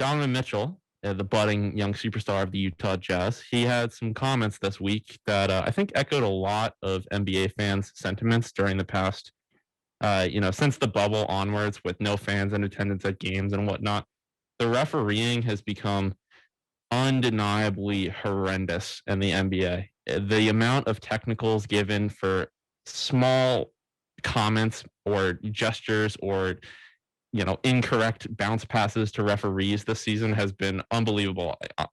Donovan Mitchell, the budding young superstar of the Utah Jazz, he had some comments this week that I think echoed a lot of NBA fans' sentiments during the past, since the bubble onwards, with no fans in attendance at games and whatnot. The refereeing has become undeniably horrendous in the NBA. The amount of technicals given for small comments or gestures or incorrect bounce passes to referees this season has been unbelievable. On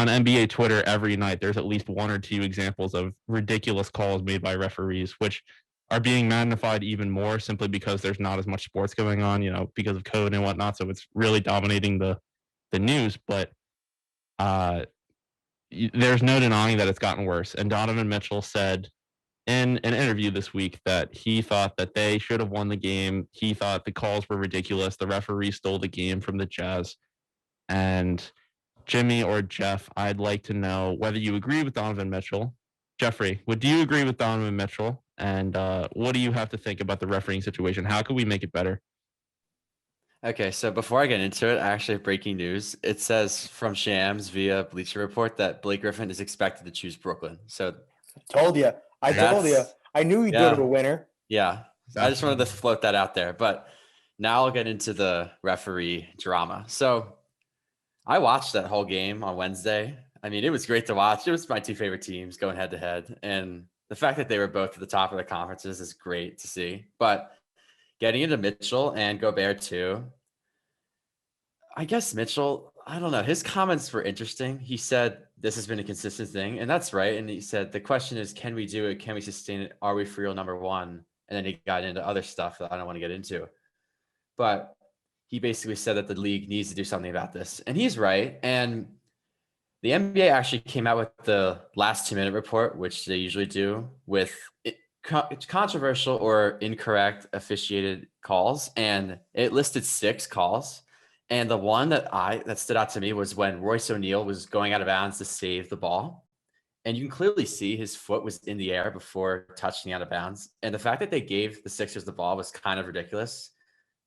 NBA Twitter every night, there's at least one or two examples of ridiculous calls made by referees, which are being magnified even more simply because there's not as much sports going on, because of COVID and whatnot. So it's really dominating the news. But there's no denying that it's gotten worse. And Donovan Mitchell said in an interview this week that he thought that they should have won the game. He thought the calls were ridiculous. The referee stole the game from the Jazz. And Jimmy or Jeff, I'd like to know whether you agree with Donovan Mitchell. Jeffrey, would you agree with Donovan Mitchell? And what do you have to think about the refereeing situation? How can we make it better? Okay, so before I get into it, I actually have breaking news. It says from Shams via Bleacher Report that Blake Griffin is expected to choose Brooklyn. So told you. I told you. I knew he'd go to a winner. Yeah. I just wanted to float that out there. But now I'll get into the referee drama. So I watched that whole game on Wednesday. I mean, it was great to watch. It was my two favorite teams going head to head. And the fact that they were both at the top of the conferences is great to see. But getting into Mitchell and Gobert too, I guess Mitchell, I don't know. His comments were interesting. He said this has been a consistent thing, and that's right. And he said the question is, can we do it? Can we sustain it? Are we for real number one? And then he got into other stuff that I don't want to get into. But he basically said that the league needs to do something about this. And he's right. And the NBA actually came out with the last 2-minute report, which they usually do, with controversial or incorrect officiated calls. And it listed 6 calls. And the one that stood out to me was when Royce O'Neal was going out of bounds to save the ball. And you can clearly see his foot was in the air before touching out of bounds. And the fact that they gave the Sixers the ball was kind of ridiculous.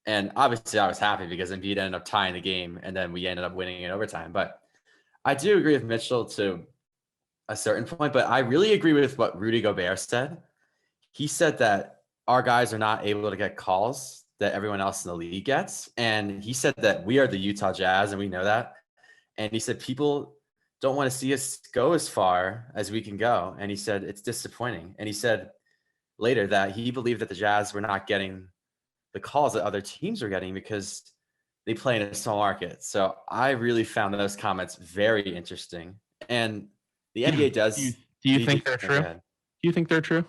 And obviously I was happy because Embiid ended up tying the game and then we ended up winning in overtime. But I do agree with Mitchell to a certain point, but I really agree with what Rudy Gobert said. He said that our guys are not able to get calls that everyone else in the league gets. And he said that we are the Utah Jazz and we know that. And he said people don't want to see us go as far as we can go. And he said it's disappointing. And he said later that he believed that the Jazz were not getting the calls that other teams were getting because they play in a small market. So I really found those comments very interesting. And the NBA does. Do you think they're true? Do you think they're true?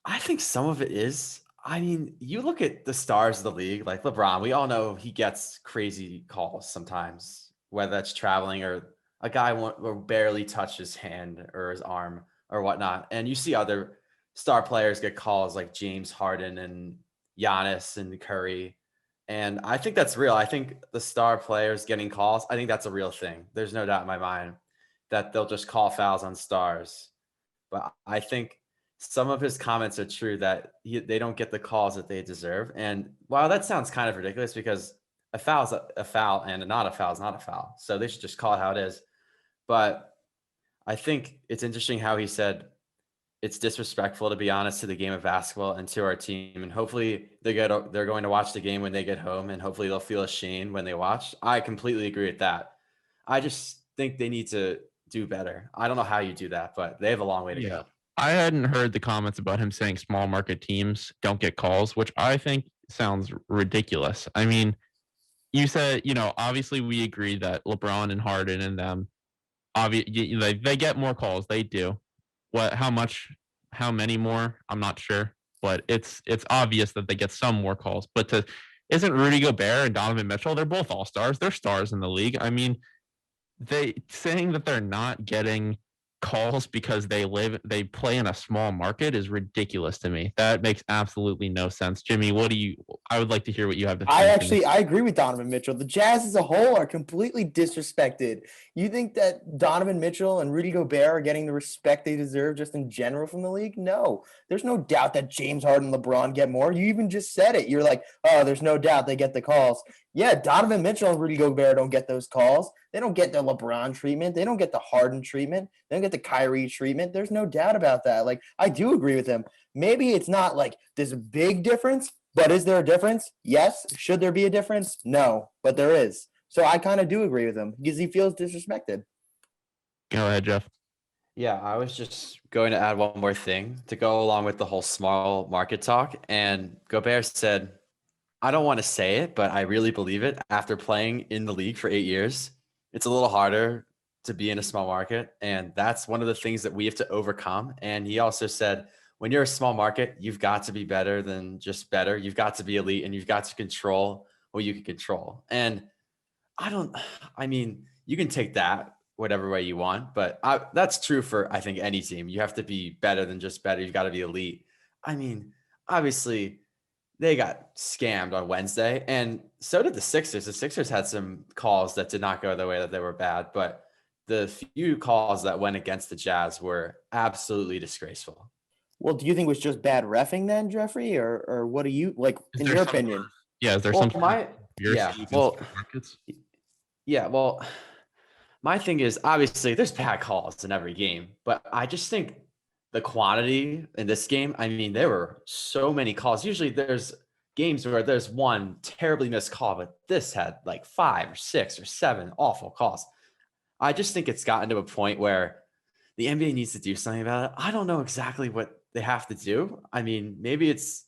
I think some of it is. I mean, you look at the stars of the league, like LeBron, we all know he gets crazy calls sometimes, whether that's traveling or a guy will barely touch his hand or his arm or whatnot. And you see other star players get calls like James Harden and Giannis and Curry. And I think that's real. I think the star players getting calls, I think that's a real thing. There's no doubt in my mind that they'll just call fouls on stars. But I think some of his comments are true that they don't get the calls that they deserve. And while that sounds kind of ridiculous because a foul is a foul and not a foul is not a foul. So they should just call it how it is. But I think it's interesting how he said it's disrespectful, to be honest, to the game of basketball and to our team. And hopefully they're going to watch the game when they get home and hopefully they'll feel ashamed when they watch. I completely agree with that. I just think they need to do better. I don't know how you do that, but they have a long way to go. I hadn't heard the comments about him saying small market teams don't get calls, which I think sounds ridiculous. I mean, you said, obviously we agree that LeBron and Harden and them, they get more calls. They do. How many more? I'm not sure, but it's obvious that they get some more calls. But isn't Rudy Gobert and Donovan Mitchell? They're both all-stars. They're stars in the league. I mean, they saying that they're not getting calls because they play in a small market is ridiculous to me. That makes absolutely no sense. Jimmy, I would like to hear what you have to say. I agree with Donovan Mitchell. The Jazz as a whole are completely disrespected. You think that Donovan Mitchell and Rudy Gobert are getting the respect they deserve just in general from the league? No. There's no doubt that James Harden and LeBron get more. You even just said it. You're like, oh, there's no doubt they get the calls. Yeah, Donovan Mitchell and Rudy Gobert don't get those calls. They don't get the LeBron treatment. They don't get the Harden treatment. They don't get the Kyrie treatment. There's no doubt about that. Like, I do agree with him. Maybe it's not like this big difference, but is there a difference? Yes. Should there be a difference? No, but there is. So I kind of do agree with him because he feels disrespected. Go ahead, Jeff. Yeah, I was just going to add one more thing to go along with the whole small market talk. And Gobert said, I don't want to say it, but I really believe it. After playing in the league for 8 years, it's a little harder to be in a small market. And that's one of the things that we have to overcome. And he also said, when you're a small market, you've got to be better than just better. You've got to be elite and you've got to control what you can control. And I mean, you can take that whatever way you want, but that's true for, I think, any team. You have to be better than just better. You've got to be elite. I mean, obviously, they got scammed on Wednesday, and so did the Sixers. The Sixers had some calls that did not go the way that they were bad, but the few calls that went against the Jazz were absolutely disgraceful. Well, do you think it was just bad reffing then, Jeffrey, or what do you like in your opinion? Yeah, is there Well, some my conspiracy yeah, against well, the markets? yeah, well, my thing is obviously there's bad calls in every game, but I just think the quantity in this game, I mean, there were so many calls. Usually there's games where there's one terribly missed call, but this had like 5 or 6 or 7 awful calls. I just think it's gotten to a point where the NBA needs to do something about it. I don't know exactly what they have to do. I mean, maybe it's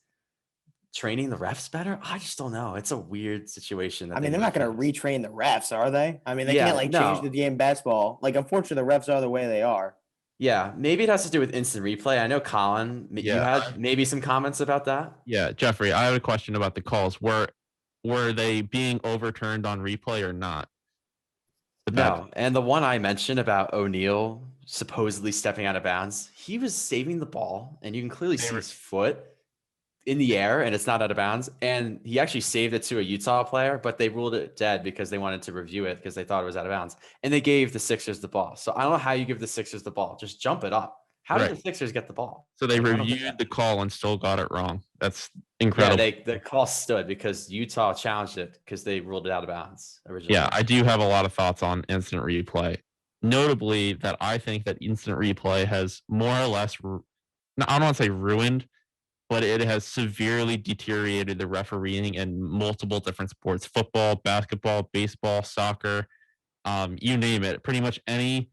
training the refs better. I just don't know. It's a weird situation. I mean, they're not going to retrain the refs, are they? I mean, they can't Yeah, like change the no. game basketball. Like, unfortunately, the refs are the way they are. Yeah, maybe it has to do with instant replay. I know, Colin, you Yeah, had maybe some comments about that. Yeah, Jeffrey, I have a question about the calls. Were they being overturned on replay or not? No, and the one I mentioned about O'Neal supposedly stepping out of bounds, he was saving the ball, and you can clearly see his foot in the air, and it's not out of bounds. And he actually saved it to a Utah player, but they ruled it dead because they wanted to review it because they thought it was out of bounds. And they gave the Sixers the ball. So I don't know how you give the Sixers the ball. Just jump it up. How did the Sixers get the ball? So they Like, I don't get reviewed that. the call and still got it wrong. That's Yeah, incredible. the call stood because Utah challenged it because they ruled it out of bounds originally. Yeah, I do have a lot of thoughts on instant replay. Notably, that I think that instant replay has more or less, I don't want to say ruined, but it has severely deteriorated the refereeing in multiple different sports: football, basketball, baseball, soccer, you name it. Pretty much any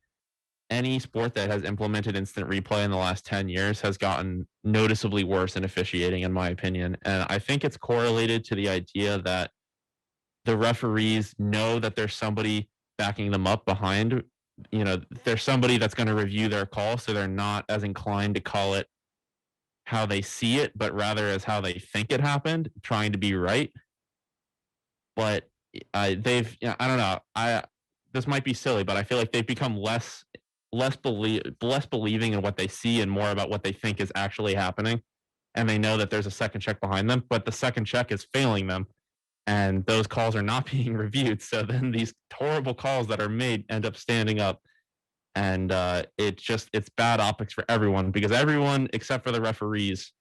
sport that has implemented instant replay in the last 10 years has gotten noticeably worse in officiating, in my opinion. And I think it's correlated to the idea that the referees know that there's somebody backing them up behind. There's somebody that's going to review their call, so they're not as inclined to call it how they see it, but rather as how they think it happened, trying to be right. But I don't know. This might be silly, but I feel like they've become less believing in what they see and more about what they think is actually happening. And they know that there's a second check behind them, but the second check is failing them, and those calls are not being reviewed. So then these horrible calls that are made end up standing up, and it's bad optics for everyone, because everyone except for the referees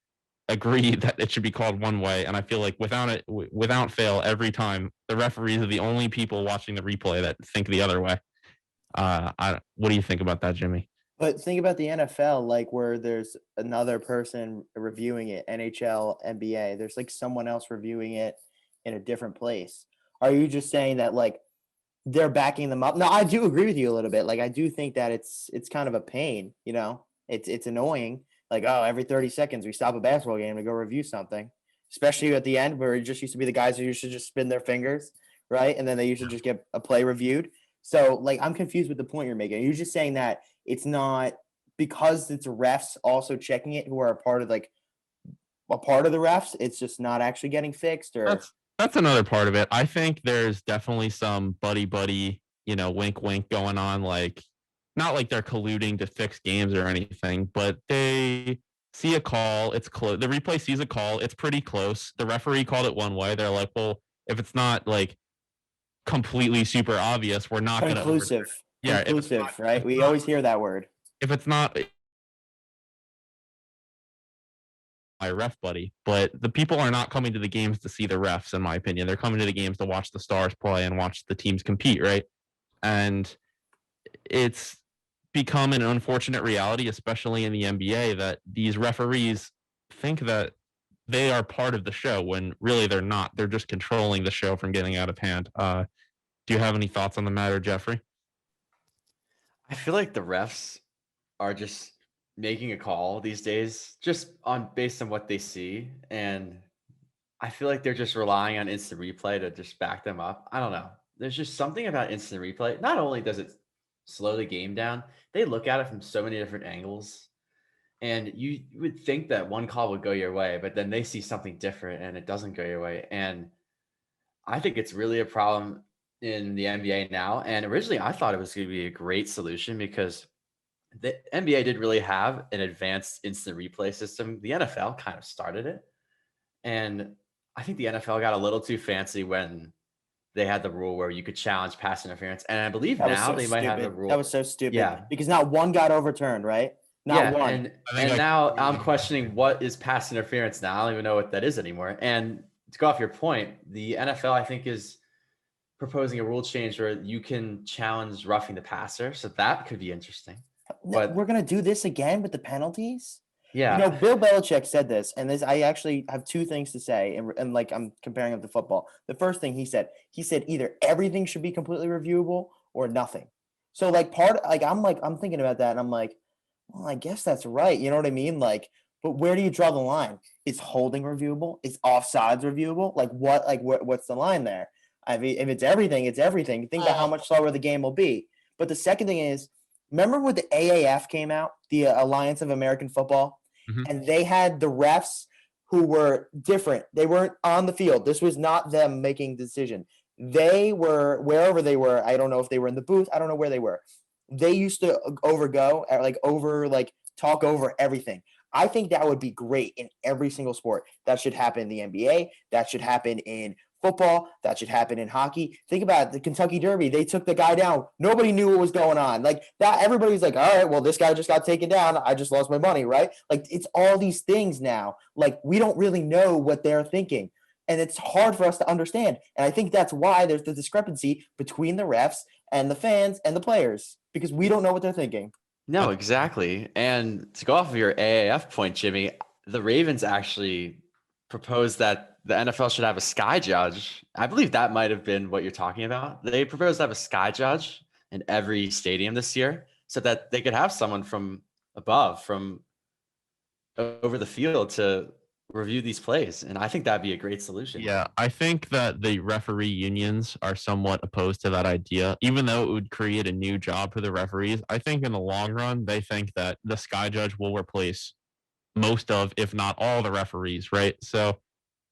agree that it should be called one way. And I feel like without fail, every time the referees are the only people watching the replay that think the other way. What do you think about that, Jimmy? But think about the NFL, like where there's another person reviewing it, NHL, NBA. There's like someone else reviewing it in a different place. Are you just saying that like they're backing them up? No, I do agree with you a little bit. Like I do think that it's kind of a pain, you know? It's annoying. Like, oh, every 30 seconds we stop a basketball game to go review something. Especially at the end where it just used to be the guys who used to just spin their fingers, right? And then they used to just get a play reviewed. So like I'm confused with the point you're making. You're just saying that it's not because it's refs also checking it who are a part of the refs. It's just not actually getting fixed, or that's another part of it. I think there's definitely some buddy, wink, wink going on. Like, not like they're colluding to fix games or anything, but they see a call. It's close. The replay sees a call. It's pretty close. The referee called it one way. They're like, well, if it's not like completely super obvious, we're not going to conclusive. Yeah, conclusive, right? We always hear that word. If it's not my ref buddy. But the people are not coming to the games to see the refs, in my opinion. They're coming to the games to watch the stars play and watch the teams compete, right? And it's become an unfortunate reality, especially in the NBA, that these referees think that they are part of the show when really they're not. They're just controlling the show from getting out of hand. Do you have any thoughts on the matter, Jeffrey? I feel like the refs are just making a call these days just on based on what they see. And I feel like they're just relying on instant replay to just back them up. I don't know. There's just something about instant replay. Not only does it slow the game down, they look at it from so many different angles. And you would think that one call would go your way, but then they see something different and it doesn't go your way. And I think it's really a problem in the NBA now. And originally I thought it was going to be a great solution because the NBA did really have an advanced instant replay system. The NFL kind of started it. And I think the NFL got a little too fancy when they had the rule where you could challenge pass interference. And I believe That was now so they might have a stupid. rule. That was so stupid. Yeah. Because not one got overturned, right? Not one. And now I'm questioning what is pass interference now. I don't even know what that is anymore. And to go off your point, the NFL, I think, is proposing a rule change where you can challenge roughing the passer. So that could be interesting. But We're gonna do this again with the penalties. yeah, You know, Bill Belichick said this, and this I actually have two things to say, and like I'm comparing them to football. The first thing he said either everything should be completely reviewable or nothing. So like I'm thinking about that, and I'm like, well, I guess that's right. You know what I mean? Like, but where do you draw the line? Is holding reviewable? Is offsides reviewable? Like what? Like what's the line there? I mean, if it's everything, it's everything. Think about how much slower the game will be. But the second thing is, remember when the AAF came out, the Alliance of American Football, and they had the refs who were different. They weren't on the field. This was not them making the decision. They were wherever they were. I don't know if they were in the booth. I don't know where they were. They used to talk over everything. I think that would be great in every single sport. That should happen in the NBA. That should happen in football. That should happen in hockey. Think about it, the Kentucky Derby. They took the guy down. Nobody knew what was going on. Like that, everybody's like, all right, well, this guy just got taken down. I just lost my money, right? Like it's all these things now. Like we don't really know what they're thinking. And it's hard for us to understand. And I think that's why there's the discrepancy between the refs and the fans and the players, because we don't know what they're thinking. no, exactly. And to go off of your AAF point, Jimmy, the Ravens actually proposed that the NFL should have a sky judge. I believe that might have been what you're talking about. They proposed to have a sky judge in every stadium this year so that they could have someone from above, from over the field to review these plays. And I think that'd be a great solution. Yeah, I think that the referee unions are somewhat opposed to that idea, even though it would create a new job for the referees. I think in the long run, they think that the sky judge will replace most of, if not all, the referees, right? So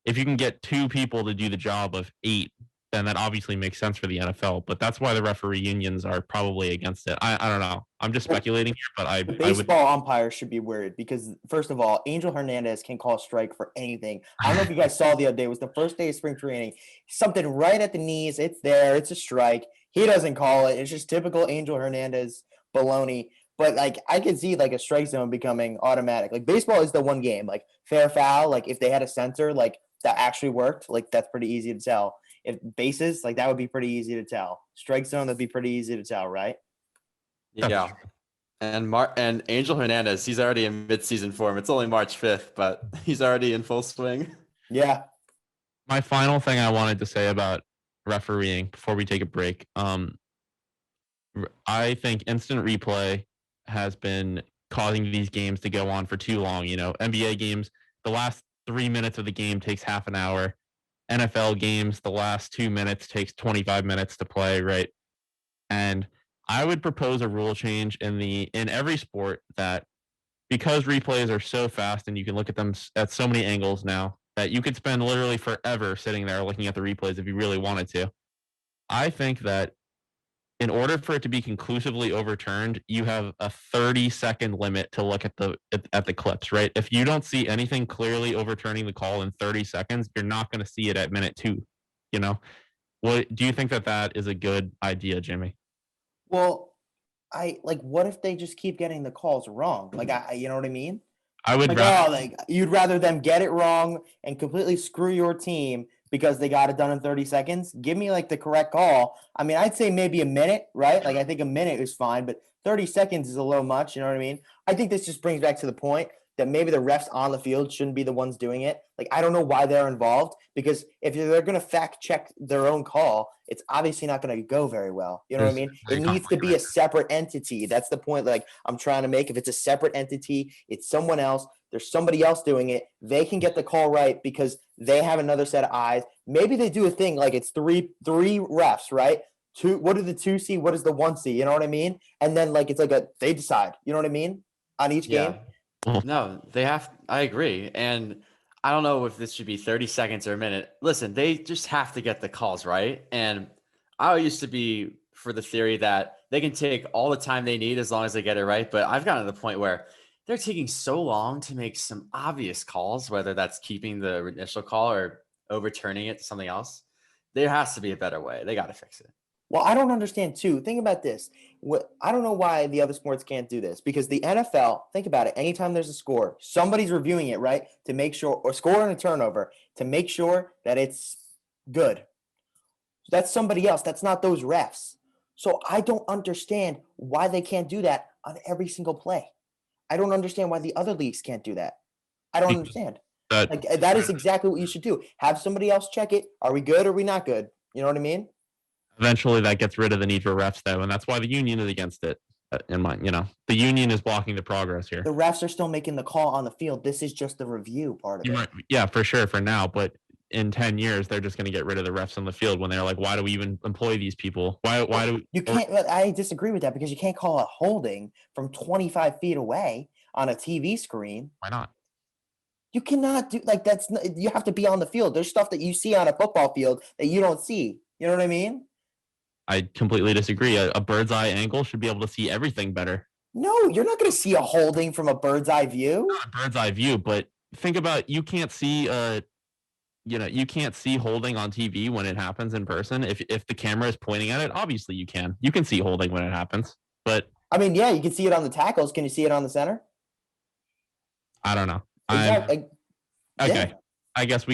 if you can get two people to do the job of 8, then that obviously makes sense for the NFL. But that's why the referee unions are probably against it. I don't know. I'm just speculating here, but I baseball umpires should be worried because, first of all, Angel Hernandez can call a strike for anything. I don't know if you guys saw the other day. It was the first day of spring training. Something right at the knees. It's there. It's a strike. He doesn't call it. It's just typical Angel Hernandez baloney. But like I could see like a strike zone becoming automatic. Like baseball is the one game. Like fair foul. Like if they had a sensor like that actually worked, like that's pretty easy to tell. If bases, like that would be pretty easy to tell. Strike zone, that'd be pretty easy to tell, right? Yeah. And Angel Hernandez, he's already in midseason form. It's only March 5th, but he's already in full swing. Yeah. My final thing I wanted to say about refereeing before we take a break. I think instant replay has been causing these games to go on for too long. You know, NBA games, the last 3 minutes of the game takes half an hour. NFL games, the last 2 minutes takes 25 minutes to play, right? And I would propose a rule change in every sport that because replays are so fast and you can look at them at so many angles now that you could spend literally forever sitting there looking at the replays if you really wanted to. I think that in order for it to be conclusively overturned, you have a 30-second limit to look at the clips, right? If you don't see anything clearly overturning the call in 30 seconds, you're not going to see it at minute 2, you know? What do you think that is a good idea, Jimmy? Well, what if they just keep getting the calls wrong? Like you know what I mean? I would Like, rather. oh, like you'd rather them get it wrong and completely screw your team because they got it done in 30 seconds. Give me like the correct call. I mean, I'd say maybe a minute, right? Like I think a minute is fine, but 30 seconds is a little much. You know what I mean? I think this just brings back to the point that maybe the refs on the field shouldn't be the ones doing it. Like I don't know why they're involved because if they're going to fact check their own call, it's obviously not going to go very well. You know what I mean? It needs to be a separate entity. That's the point. Like I'm trying to make. If it's a separate entity, it's someone else. There's somebody else doing it. They can get the call right because they have another set of eyes. Maybe they do a thing like it's three refs, right? Two. What do the two see? What does the one see? You know what I mean? And then like it's like they decide. You know what I mean? On each game. No, they have. I agree, and I don't know if this should be 30 seconds or a minute. Listen, they just have to get the calls right. And I used to be for the theory that they can take all the time they need as long as they get it right. But I've gotten to the point where they're taking so long to make some obvious calls, whether that's keeping the initial call or overturning it to something else. There has to be a better way. They got to fix it. Well, I don't understand too. Think about this. I don't know why the other sports can't do this because the NFL, think about it. Anytime there's a score, somebody's reviewing it, right? To make sure, or score and a turnover to make sure that it's good. That's somebody else. That's not those refs. So I don't understand why they can't do that on every single play. I don't understand why the other leagues can't do that. I don't understand. Like that is exactly what you should do. Have somebody else check it. Are we good or are we not good? You know what I mean? Eventually, that gets rid of the need for refs, though, and that's why the union is against it. In my, the union is blocking the progress here. The refs are still making the call on the field. This is just the review part of it. Right. Yeah, for sure, for now. But in 10 years, they're just going to get rid of the refs on the field when they're like, why do we even employ these people? Why do we? You can't. I disagree with that because you can't call a holding from 25 feet away on a TV screen. Why not? You cannot do like that's. You have to be on the field. There's stuff that you see on a football field that you don't see. You know what I mean? I completely disagree. A bird's eye angle should be able to see everything better. No, you're not going to see a holding from a bird's eye view. Not a bird's eye view, but think about you can't see you can't see holding on TV when it happens in person. If the camera is pointing at it, obviously you can. You can see holding when it happens. But I mean, yeah, you can see it on the tackles. Can you see it on the center? I don't know. Exactly. Okay. I guess we